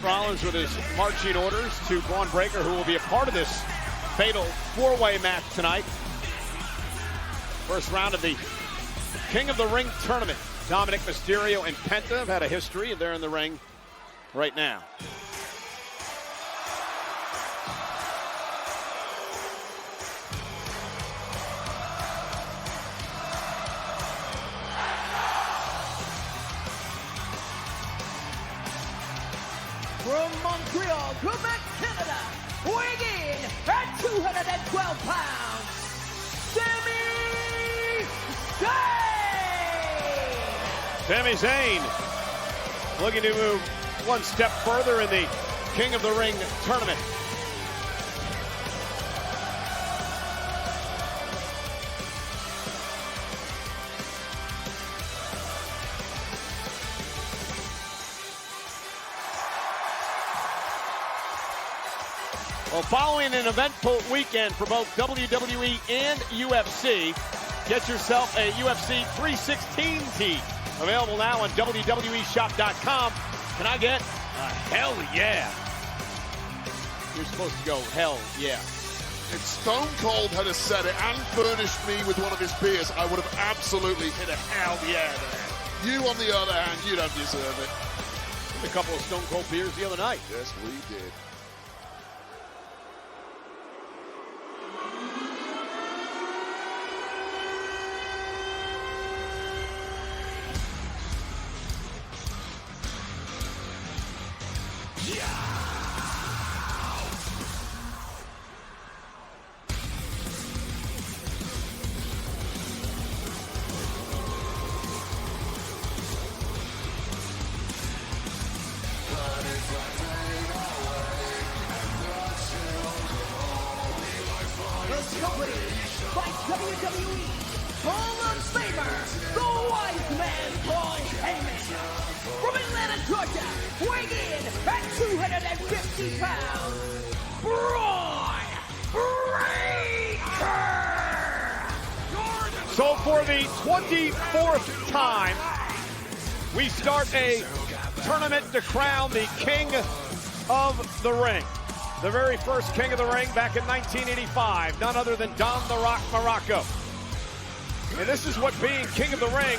Rollins with his marching orders to Braun Breaker, who will be a part of this fatal four-way match tonight. First round of the King of the Ring tournament. Dominik Mysterio and Penta have had a history, and they're in the ring right now. From Montreal, Quebec, Canada, weighing in at 212 pounds, Sami Zayn! Sami Zayn looking to move one step further in the King of the Ring tournament. Well, following an eventful weekend for both WWE and UFC, get yourself a UFC 316 tee. Available now on WWEshop.com. Can I get a hell yeah? You're supposed to go hell yeah. If Stone Cold had said it and furnished me with one of his beers, I would have absolutely hit a hell yeah there. You, on the other hand, you don't deserve it. A couple of Stone Cold beers the other night. Yes, we did. Company by WWE Hall of Famer, the Wise Man Paul Heyman. From Atlanta, Georgia, weighing in at 250 pounds, Braun Breaker! So for the 24th time, we start a tournament to crown the King of the Ring. The very first King of the Ring back in 1985, none other than Don the Rock Morocco. And this is what being King of the Ring,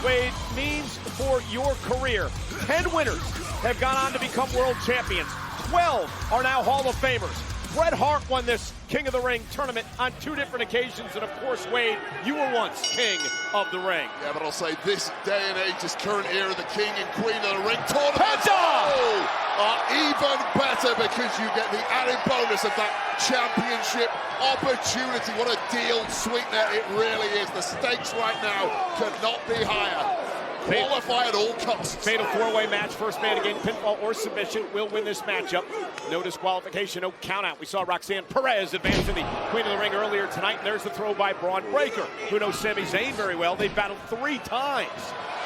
Wade, means for your career. 10 winners have gone on to become world champions. 12 are now Hall of Famers. Bret Hart won this King of the Ring tournament on 2 different occasions, and of course, Wade, you were once King of the Ring. Yeah, but I'll say this day and age, this current era, the King and Queen of the Ring tournaments are even better because you get the added bonus of that championship opportunity. What a deal sweetener it really is. The stakes right now could not be higher. Qualify at all costs. Fatal four-way match. First man to gain pinfall or submission will win this matchup. No disqualification, no countout. We saw Roxanne Perez advance to the Queen of the Ring earlier tonight, and there's the throw by Braun Breaker, who knows Sami Zayn very well. They've battled 3 times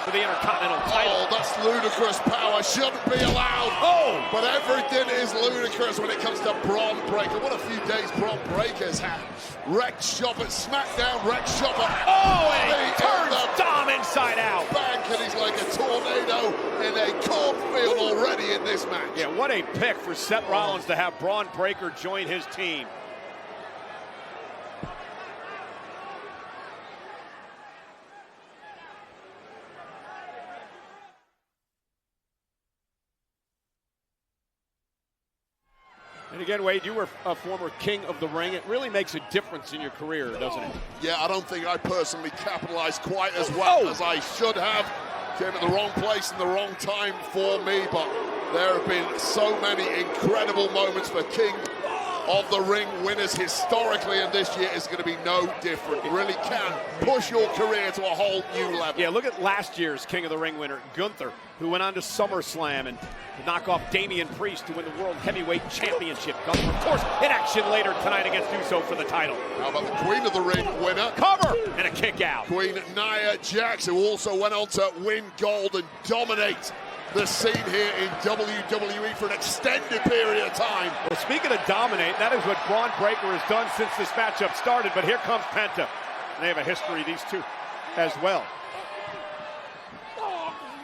for the Intercontinental title. Oh, that's ludicrous power. Shouldn't be allowed. Oh! But everything is ludicrous when it comes to Braun Breaker. What a few days Braun Breaker's had. Wrecked shop at SmackDown, wrecked shop at... Oh, and he turns Dom inside out. Bank, and he's like a tornado in a cornfield already in this match. Yeah, what a pick for Seth Rollins to have Braun Breaker join his team. And again, Wade, you were a former King of the Ring. It really makes a difference in your career, doesn't it? Yeah, I don't think I personally capitalized quite as well as I should have. Came at the wrong place and the wrong time for me, but there have been so many incredible moments for King of the Ring winners historically, and this year is going to be no different. It really can push your career to a whole new level. Yeah, look at last year's King of the Ring winner, Gunther, who went on to SummerSlam and knock off Damian Priest to win the World Heavyweight Championship. Gunther, of course, in action later tonight against Uso for the title. How about the Queen of the Ring winner? Cover and a kick out. Queen Nia Jax, who also went on to win gold and dominate the scene here in WWE for an extended period of time. Well, speaking of dominate, that is what Braun Breaker has done since this matchup started, but here comes Penta. And they have a history, these two, as well.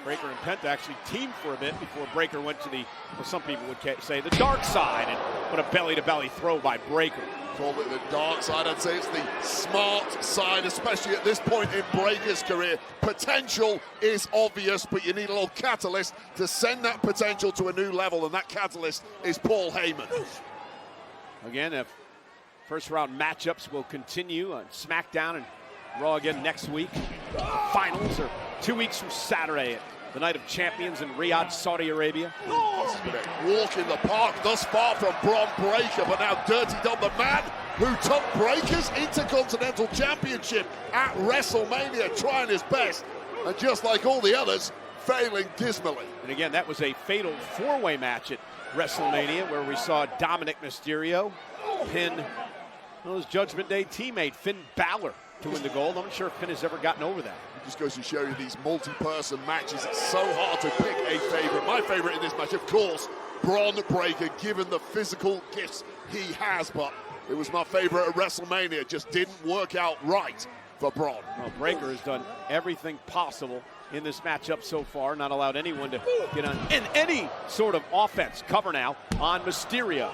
Breaker and Penta actually teamed for a bit before Breaker went to the, well, some people would say, the dark side, and what a belly-to-belly throw by Breaker. Call it the dark side. I'd say it's the smart side, especially at this point in Breaker's career. Potential is obvious, but you need a little catalyst to send that potential to a new level, and that catalyst is Paul Heyman. Again, if first round matchups will continue on SmackDown and Raw again next week. The finals are 2 weeks from Saturday, the Night of Champions in Riyadh, Saudi Arabia. This has been a walk in the park thus far from Bron Breakker, but now Dirty Dom, the man who took Breaker's Intercontinental Championship at WrestleMania, trying his best, and just like all the others, failing dismally. And again, that was a fatal four-way match at WrestleMania where we saw Dominik Mysterio pin his Judgment Day teammate Finn Balor to win the gold. I'm not sure if Finn has ever gotten over that. It just goes to show you these multi-person matches. It's so hard to pick a favorite. My favorite in this match, of course, Bron Breakker, given the physical gifts he has, but it was my favorite at WrestleMania. It just didn't work out right for Bron. Well, Breakker has done everything possible in this matchup so far, not allowed anyone to get on in any sort of offense. Cover now on Mysterio.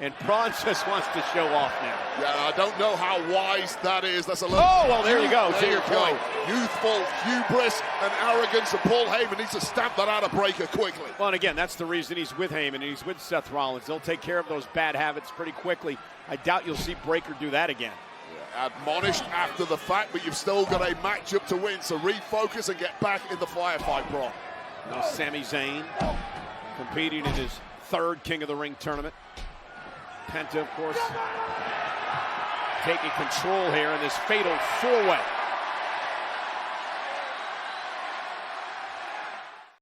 And Braun just wants to show off now. Yeah, I don't know how wise that is. That's a little... Oh, well, there you go. To your point. Youthful hubris and arrogance, and Paul Heyman needs to stamp that out of Breakker quickly. Well, and again, that's the reason he's with Heyman and he's with Seth Rollins. They'll take care of those bad habits pretty quickly. I doubt you'll see Breakker do that again. Yeah, admonished after the fact, but you've still got a matchup to win, so refocus and get back in the firefight, Bron. Now Sami Zayn competing in his third King of the Ring tournament. Penta, of course, taking control here in this fatal four-way.